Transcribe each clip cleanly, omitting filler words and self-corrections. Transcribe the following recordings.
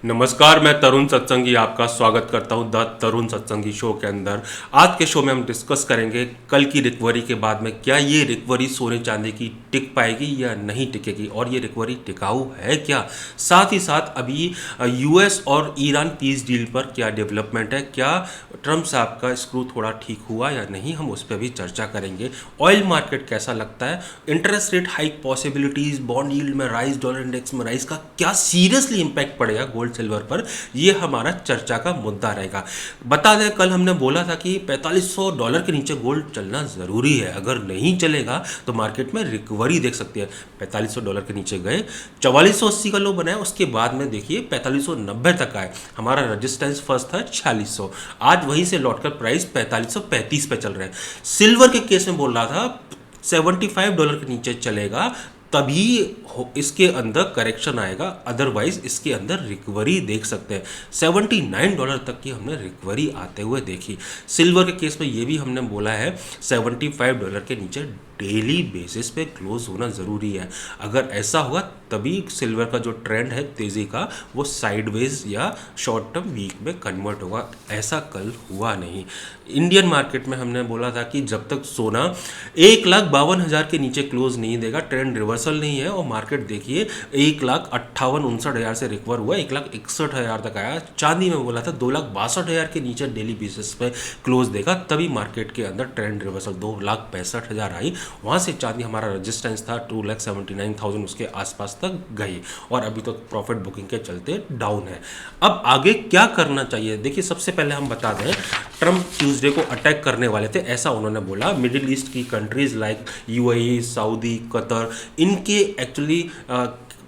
नमस्कार, मैं तरुण सत्संगी आपका स्वागत करता हूं द तरुण सत्संगी शो के अंदर। आज के शो में हम डिस्कस करेंगे कल की रिकवरी के बाद में क्या ये रिकवरी सोने चांदी की टिक पाएगी या नहीं टिकेगी, और ये रिकवरी टिकाऊ है क्या। साथ ही साथ अभी यूएस और ईरान पीस डील पर क्या डेवलपमेंट है, क्या ट्रम्प साहब का स्क्रू थोड़ा ठीक हुआ या नहीं, हम उस पर भी चर्चा करेंगे। ऑयल मार्केट कैसा लगता है, interest rate hike possibilities, bond yield में राइज, डॉलर इंडेक्स में राइज का क्या सीरियसली इंपैक्ट पड़ेगा गोल्ड सिल्वर पर, ये हमारा चर्चा का मुद्दा रहेगा। बता दें, कल हमने बोला था कि $4500 के नीचे गोल्ड चलना जरूरी है, अगर नहीं चलेगा तो मार्केट में रिकवरी देख सकती है। $4500 के नीचे गए, 4480 का लो बनाया, उसके बाद में देखिए 4590 तक आए, हमारा रेजिस्टेंस फर्स्ट था 4600, आज वहीं से लौटकर प्राइस 4535 पे चल रहे हैं। सिल्वर के केस में बोल रहा था $75 के नीचे चलेगा तभी इसके अंदर करेक्शन आएगा, अदरवाइज इसके अंदर रिकवरी देख सकते हैं। $79 तक की हमने रिकवरी आते हुए देखी। सिल्वर के केस में ये भी हमने बोला है $75 के नीचे डेली बेसिस पे क्लोज होना ज़रूरी है। अगर ऐसा हुआ तभी सिल्वर का जो ट्रेंड है तेज़ी का, वो साइडवेज या शॉर्ट टर्म वीक में कन्वर्ट होगा। ऐसा कल हुआ नहीं। इंडियन मार्केट में हमने बोला था कि जब तक सोना 1,52,000 के नीचे क्लोज नहीं देगा, ट्रेंड रिवर्सल नहीं है। और मार्केट देखिए 1,58,59,000 से रिकवर हुआ, 1,61,000 तक आया। चांदी में बोला था 2,62,000 के नीचे डेली बेसिस पे क्लोज देगा, तभी मार्केट के अंदर ट्रेंड रिवर्सल 2,65,000 आई। वहाँ से चांदी हमारा रेजिस्टेंस था 2,79,000, उसके आसपास तक गई, और अभी तो प्रॉफिट बुकिंग के चलते डाउन है। अब आगे क्या करना चाहिए, देखिए सबसे पहले हम बता दें, ट्रम्प ट्यूसडे को अटैक करने वाले थे, ऐसा उन्होंने बोला। मिडिल ईस्ट की countries like UAE, Saudi, Qatar, इनके एक्चुअली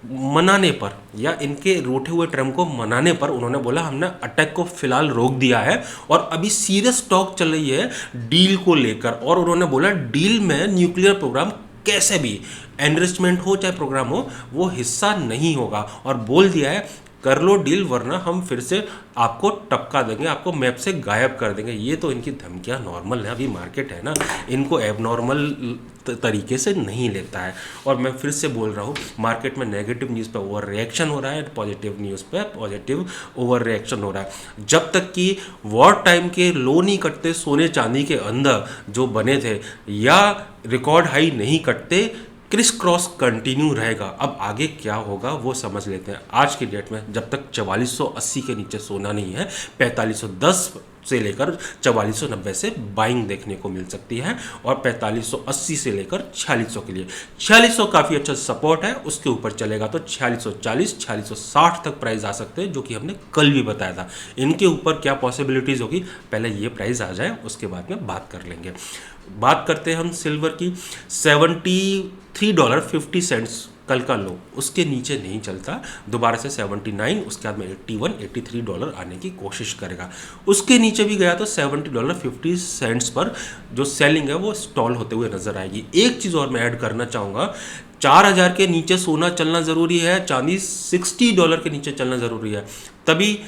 मनाने पर या इनके रूठे हुए ट्रम्प को मनाने पर उन्होंने बोला हमने अटैक को फिलहाल रोक दिया है, और अभी सीरियस टॉक चल रही है डील को लेकर। और उन्होंने बोला डील में न्यूक्लियर प्रोग्राम कैसे भी एनरिचमेंट हो चाहे प्रोग्राम हो, वो हिस्सा नहीं होगा। और बोल दिया है कर लो डील, वरना हम फिर से आपको टपका देंगे, आपको मैप से गायब कर देंगे। ये तो इनकी धमकियां नॉर्मल है, अभी मार्केट है ना, इनको एबनॉर्मल तरीके से नहीं लेता है। और मैं फिर से बोल रहा हूँ, मार्केट में नेगेटिव न्यूज़ पे ओवर रिएक्शन हो रहा है, पॉजिटिव न्यूज़ पे पॉजिटिव ओवर रिएक्शन हो रहा है। जब तक कि वॉर टाइम के लो नहीं कटते सोने चांदी के अंदर जो बने थे, या रिकॉर्ड हाई नहीं कटते, क्रिस क्रॉस कंटिन्यू रहेगा। अब आगे क्या होगा वो समझ लेते हैं। आज की डेट में जब तक 4480 के नीचे सोना नहीं है, 4510 से लेकर 4490 से बाइंग देखने को मिल सकती है, और 4580 से लेकर 4600 के लिए 4600 काफ़ी अच्छा सपोर्ट है। उसके ऊपर चलेगा तो 4640, 4660 तक प्राइस आ सकते हैं, जो कि हमने कल भी बताया था। इनके ऊपर क्या पॉसिबिलिटीज़ होगी, पहले ये प्राइस आ जाए, उसके बाद में बात कर लेंगे। बात करते हैं हम सिल्वर की। $73.50 कल का लो, उसके नीचे नहीं चलता, दोबारा से 79, उसके बाद में 81, $83 आने की कोशिश करेगा। उसके नीचे भी गया तो $70.50 पर जो सेलिंग है वो स्टॉल होते हुए नजर आएगी। एक चीज़ और मैं ऐड करना चाहूँगा, 4,000 के नीचे सोना चलना ज़रूरी है, चांदी $60 के नीचे चलना ज़रूरी है, तभी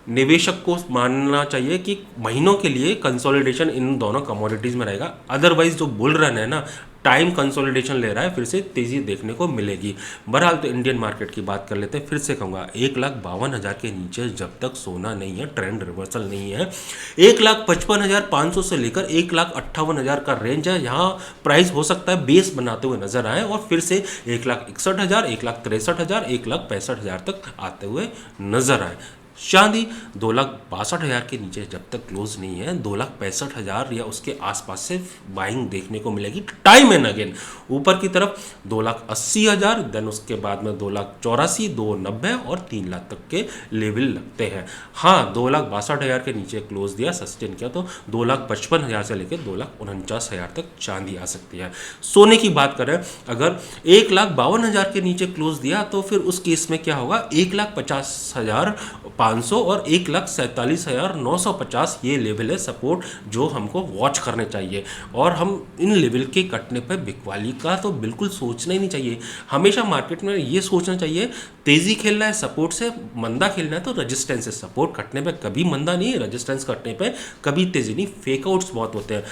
निवेशक को मानना चाहिए कि महीनों के लिए कंसोलिडेशन इन दोनों कमोडिटीज़ में रहेगा। अदरवाइज जो बुल रन है ना, टाइम कंसोलिडेशन ले रहा है, फिर से तेज़ी देखने को मिलेगी। बहरहाल तो इंडियन मार्केट की बात कर लेते हैं। फिर से कहूँगा 1,52,000 के नीचे जब तक सोना नहीं है, ट्रेंड रिवर्सल नहीं है, 1,55,500 से लेकर 1,58,000 का रेंज है, यहाँ प्राइस हो सकता है बेस बनाते हुए नजर आए, और फिर से 1,61,000, 1,63,000, 1,65,000 तक आते हुए नजर आए। चांदी 2,62,000 के नीचे जब तक क्लोज नहीं है, 2,65,000 या उसके आसपास से बाइंग देखने को मिलेगी टाइम एंड अगेन। ऊपर की तरफ 2,80,000, देन उसके बाद में 2,84,000, 2,90 और 3 लाख तक के लेवल लगते हैं। हाँ, 2,62,000 के नीचे क्लोज दिया, सस्टेन किया, तो 2,55,000 से लेकर 2,49,000 तक चांदी आ सकती है। सोने की बात करें, अगर 1,52,000 के नीचे क्लोज दिया तो फिर उस केस में क्या होगा, 1,50,000 500 और 1,47,950 ये लेवल है सपोर्ट जो हमको वॉच करने चाहिए। और हम इन लेवल के कटने पर बिकवाली का तो बिल्कुल सोचना ही नहीं चाहिए। हमेशा मार्केट में ये सोचना चाहिए तेज़ी खेलना है सपोर्ट से, मंदा खेलना है तो रेजिस्टेंस से। सपोर्ट कटने पे कभी मंदा नहीं, रेजिस्टेंस कटने पे कभी तेज़ी नहीं। फेक आउट्स बहुत होते हैं।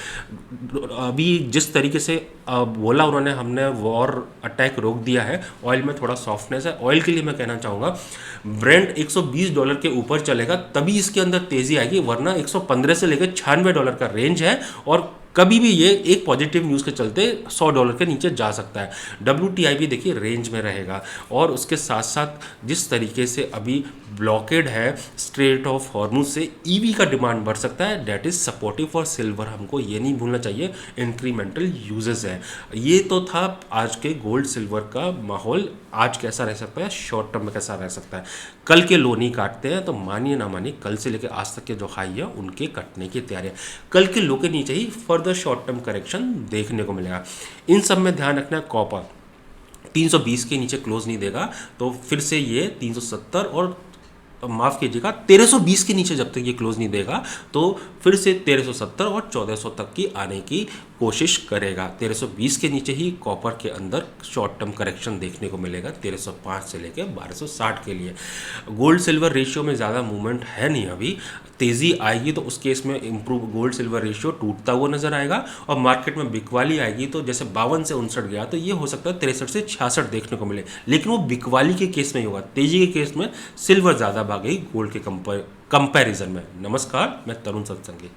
अभी जिस तरीके से बोला उन्होंने, हमने वॉर अटैक रोक दिया है, ऑयल में थोड़ा सॉफ्टनेस है। ऑयल के लिए मैं कहना चाहूँगा ब्रेंट $120 के ऊपर चलेगा तभी इसके अंदर तेज़ी आएगी, वरना 115 से लेकर $96 का रेंज है। और कभी भी ये एक पॉजिटिव न्यूज़ के चलते $100 के नीचे जा सकता है। WTI भी देखिए रेंज में रहेगा। और उसके साथ साथ जिस तरीके से अभी ब्लॉकेड है स्ट्रेट ऑफ हॉर्मुज से, ईवी का डिमांड बढ़ सकता है, that is supportive for silver. हमको ये नहीं भूलना चाहिए, इंक्रीमेंटल यूजेस है। ये तो था आज के गोल्ड सिल्वर का माहौल। आज कैसा रह सकता है, शॉर्ट टर्म में कैसा रह सकता है। कल के लो नहीं काटते हैं तो मानिए ना मानिए कल से लेकर आज तक के जो हाई है उनके कटने की तैयारी है। कल के लो के नीचे ही फर्दर शॉर्ट टर्म करेक्शन देखने को मिलेगा। इन सब में ध्यान रखना है, कॉपर 320 के नीचे क्लोज नहीं देगा तो फिर से ये 370 और माफ़ कीजिएगा 1320 के नीचे जब तक ये क्लोज नहीं देगा तो फिर से 1370 और 1400 तक की आने की कोशिश करेगा। 1320 के नीचे ही कॉपर के अंदर शॉर्ट टर्म करेक्शन देखने को मिलेगा 1305 से लेकर 1260 के लिए। गोल्ड सिल्वर रेशियो में ज़्यादा मूवमेंट है नहीं। अभी तेज़ी आएगी तो उस केस में इंप्रूव गोल्ड सिल्वर रेशियो टूटता हुआ नजर आएगा। और मार्केट में बिकवाली आएगी तो जैसे 52 से 59 गया तो ये हो सकता है 63 से 66 देखने को मिले, लेकिन वो बिकवाली के केस में ही होगा। तेजी के केस में सिल्वर ज़्यादा भागेगी गोल्ड के कंपैरिजन में। नमस्कार, मैं तरुण सत्संगी।